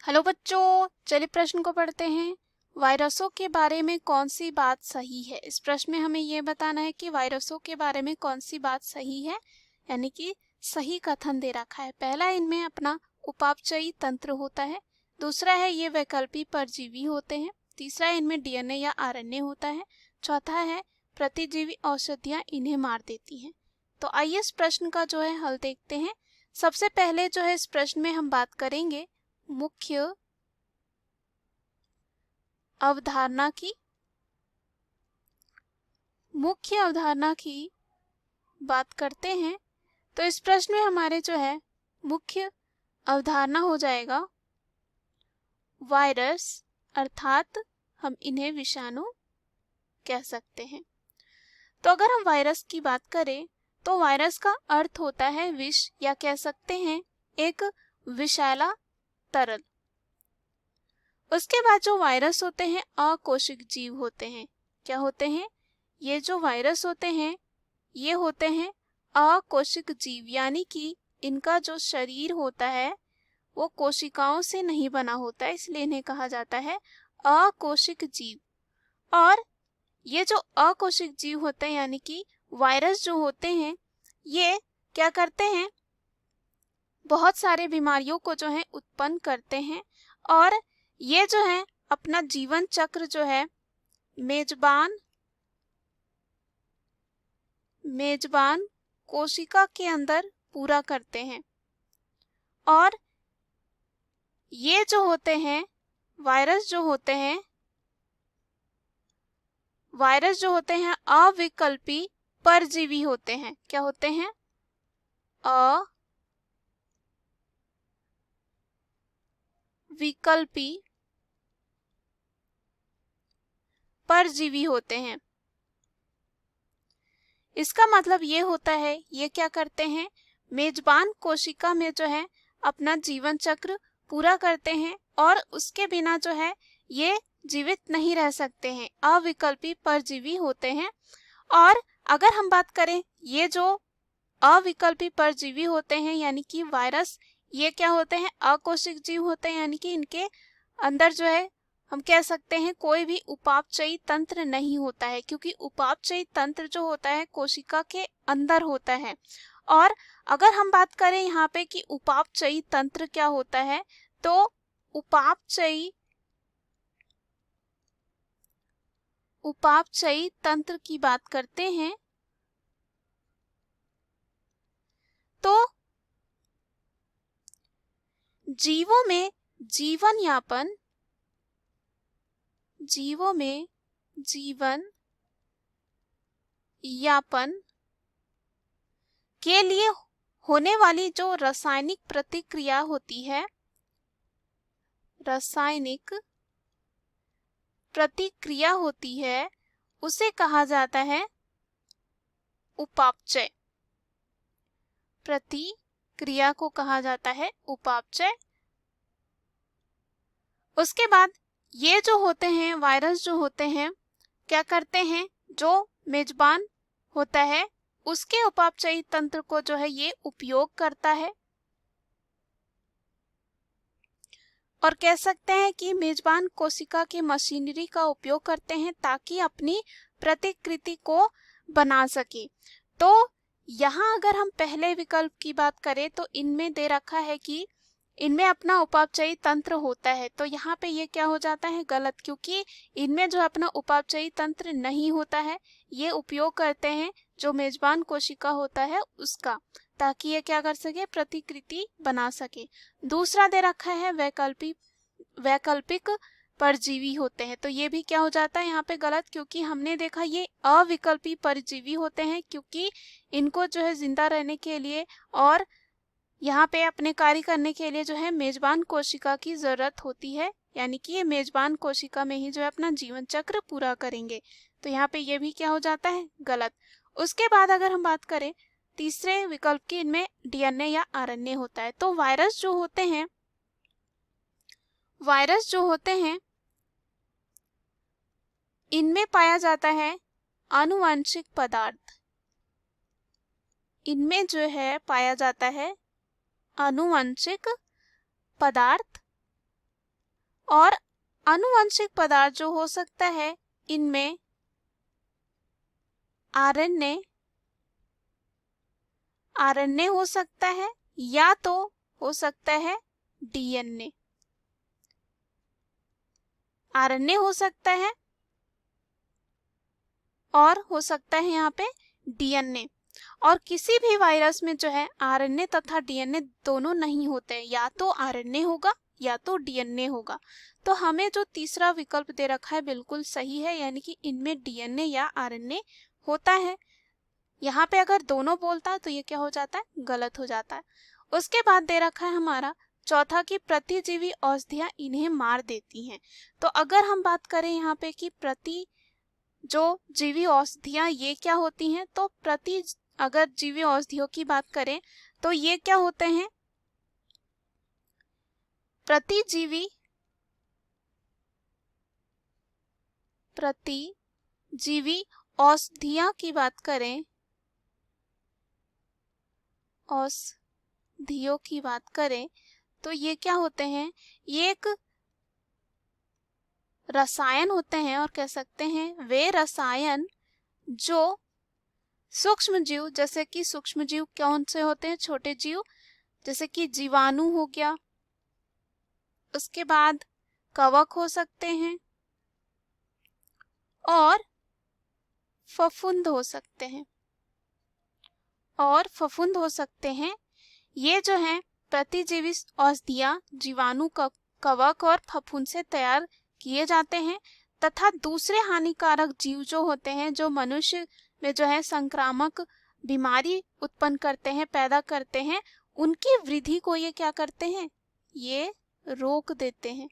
Hello बच्चों, चलिए प्रश्न को पढ़ते हैं। वायरसों के बारे में कौन सी बात सही है? इस प्रश्न में हमें यह बताना है कि वायरसों के बारे में कौन सी बात सही है, यानी कि सही कथन दे रखा है। पहला, इनमें अपना उपापचयी तंत्र होता है। दूसरा है ये वैकल्पिक परजीवी होते हैं। तीसरा, इनमें डीएनए या आरएनए होता है। चौथा है प्रतिजीवी औषधियां इन्हें मार देती हैं। तो आइए इस प्रश्न का जो है हल देखते हैं। सबसे पहले जो है इस प्रश्न में हम बात करेंगे मुख्य अवधारणा की। मुख्य अवधारणा की बात करते हैं तो इस प्रश्न में हमारे जो है मुख्य अवधारणा हो जाएगा वायरस, अर्थात हम इन्हें विषाणु कह सकते हैं। तो अगर हम वायरस की बात करें तो वायरस का अर्थ होता है विष, या कह सकते हैं एक विषैला तरल। उसके बाद जो वायरस होते हैं अकोशिक जीव होते हैं। क्या होते हैं? ये जो वायरस होते हैं ये होते हैं अकोशिक जीव, यानी कि इनका जो शरीर होता है वो कोशिकाओं से नहीं बना होता है, इसलिए इन्हें कहा जाता है अकोशिक जीव। और ये जो अकोशिक जीव होते हैं यानी कि वायरस जो होते हैं ये क्या करते हैं? बहुत सारे बीमारियों को जो है उत्पन्न करते हैं। और ये जो है अपना जीवन चक्र जो है मेजबान कोशिका के अंदर पूरा करते हैं। और ये जो होते हैं वायरस जो होते हैं अविकल्पी परजीवी होते हैं। क्या होते हैं? अविकल्पी परजीवी होते हैं। इसका मतलब ये होता है ये क्या करते हैं? मेजबान कोशिका में जो है अपना जीवन चक्र पूरा करते हैं और उसके बिना जो है ये जीवित नहीं रह सकते हैं, अविकल्पी परजीवी होते हैं। और अगर हम बात करें ये जो अविकल्पी परजीवी होते हैं यानी कि वायरस, ये क्या होते हैं? अकोशिक जीव होते हैं, यानी कि इनके अंदर जो है हम कह सकते हैं कोई भी उपापचयी तंत्र नहीं होता है, क्योंकि उपापचयी तंत्र जो होता है कोशिका के अंदर होता है। और अगर हम बात करें यहाँ पे कि उपापचयी तंत्र क्या होता है, तो उपापचयी तंत्र की बात करते हैं तो जीवों में जीवन यापन के लिए होने वाली जो रासायनिक प्रतिक्रिया होती है, उसे कहा जाता है उपापचय। प्रतिक्रिया को कहा जाता है उपापचय। उसके बाद ये जो होते हैं वायरस जो होते हैं क्या करते हैं? जो मेजबान होता है उसके उपापचयी तंत्र को जो है ये उपयोग करता है, और कह सकते हैं कि मेजबान कोशिका की मशीनरी का उपयोग करते हैं ताकि अपनी प्रतिकृति को बना सके। तो यहाँ अगर हम पहले विकल्प की बात करें तो इनमें दे रखा है कि इनमें अपना उपापचयी तंत्र होता है, तो यहाँ पे ये क्या हो जाता है? गलत, क्योंकि इनमें जो अपना उपापचयी तंत्र नहीं होता है, ये उपयोग करते हैं जो मेजबान कोशिका होता है उसका, ताकि ये क्या कर सके? प्रतिकृति बना सके। दूसरा दे रखा है वैकल्पिक परजीवी होते हैं, तो ये भी क्या हो जाता है यहाँ पे? गलत, क्योंकि हमने देखा ये अविकल्पी परजीवी होते हैं, क्योंकि इनको जो है जिंदा रहने के लिए और यहाँ पे अपने कार्य करने के लिए जो है मेजबान कोशिका की जरूरत होती है, यानी कि ये मेजबान कोशिका में ही जो है अपना जीवन चक्र पूरा करेंगे। तो यहाँ पे ये भी क्या हो जाता है? गलत। उसके बाद अगर हम बात करें तीसरे विकल्प की, इनमें डीएनए या आरएनए होता है। तो वायरस जो होते हैं इनमें पाया जाता है आनुवंशिक पदार्थ। इनमें जो है पाया जाता है आनुवंशिक पदार्थ, और आनुवंशिक पदार्थ जो हो सकता है इनमें आरएनए हो सकता है या तो हो सकता है डीएनए। आरएनए हो सकता है और हो सकता है यहाँ पे डीएनए। और किसी भी वायरस में जो है आरएनए तथा डीएनए दोनों नहीं होते, या तो आरएनए होगा या तो डीएनए होगा। तो हमें जो तीसरा विकल्प दे रखा है बिल्कुल सही है, यानी कि इनमें डीएनए या आरएनए होता है। यहाँ पे अगर दोनों बोलता तो ये क्या हो जाता है, गलत हो जाता है। उसके बाद दे रखा है हमारा चौथा कि प्रतिजीवी औषधियां इन्हें मार देती हैं। तो अगर हम बात करें यहाँ पे कि जो जीवी औषधियां ये क्या होती हैं, तो अगर जीवी औषधियों की बात करें तो ये क्या होते हैं, प्रतिजीवी औषधियां की बात करें, औषधियों की बात करें तो ये क्या होते हैं, ये एक रसायन होते हैं और कह सकते हैं वे रसायन जो सूक्ष्म जीव, जैसे कि सूक्ष्म जीव कौन से होते हैं, छोटे जीव जैसे कि जीवाणु हो गया, उसके बाद कवक हो सकते हैं और फफूंद हो सकते हैं ये जो है प्रतिजीवी औषधियां जीवाणु, कवक और फफूंद से तैयार किए जाते हैं तथा दूसरे हानिकारक जीव जो होते हैं, जो मनुष्य में जो है संक्रामक बीमारी उत्पन्न करते हैं, पैदा करते हैं, उनकी वृद्धि को ये क्या करते हैं, ये रोक देते हैं।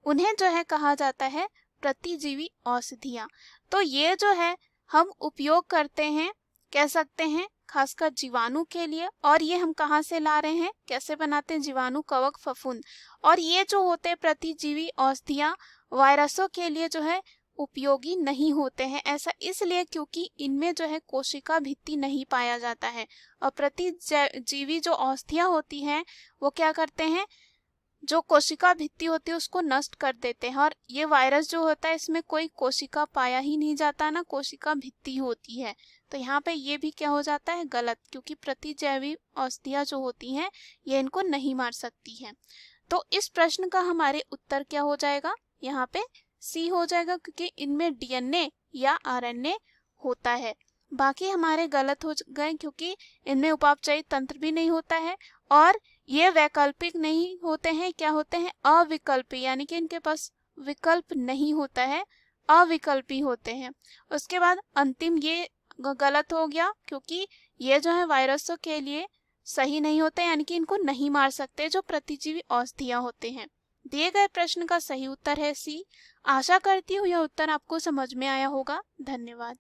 उन्हें जो है कहा जाता है प्रतिजीवी औषधियां। तो ये जो है हम उपयोग करते हैं, कह सकते हैं खासकर जीवाणु के लिए। और ये हम कहाँ से ला रहे हैं, कैसे बनाते हैं, जीवाणु, कवक, फफूंद। और ये जो होते हैं प्रतिजीवी औषधियां वायरसों के लिए जो है उपयोगी नहीं होते हैं। ऐसा इसलिए क्योंकि इनमें जो है कोशिका भित्ति नहीं पाया जाता है। और प्रतिजीवी जो औषधियां होती हैं वो क्या करते हैं, जो कोशिका भित्ति होती है उसको नष्ट कर देते हैं। और ये वायरस जो होता है इसमें कोई कोशिका पाया ही नहीं जाता, ना कोशिका भित्ति होती है। तो यहाँ पे ये भी क्या हो जाता है, गलत, क्योंकि प्रतिजैवी औषधियां जो होती हैं ये इनको नहीं मार सकती हैं। तो इस प्रश्न का हमारे उत्तर क्या हो जाएगा, यहाँ पे सी हो जाएगा, क्योंकि इनमें डीएनए या आरएनए होता है। बाकी हमारे गलत हो गए, क्योंकि इनमें उपापचयी तंत्र भी नहीं होता है और ये वैकल्पिक नहीं होते हैं, क्या होते हैं, अविकल्पी, यानी कि इनके पास विकल्प नहीं होता है, अविकल्पी होते हैं। उसके बाद अंतिम ये गलत हो गया, क्योंकि ये जो है वायरसों के लिए सही नहीं होते, यानी कि इनको नहीं मार सकते जो प्रतिजीवी औषधियां होते हैं। दिए गए प्रश्न का सही उत्तर है सी। आशा करती हूँ यह उत्तर आपको समझ में आया होगा। धन्यवाद।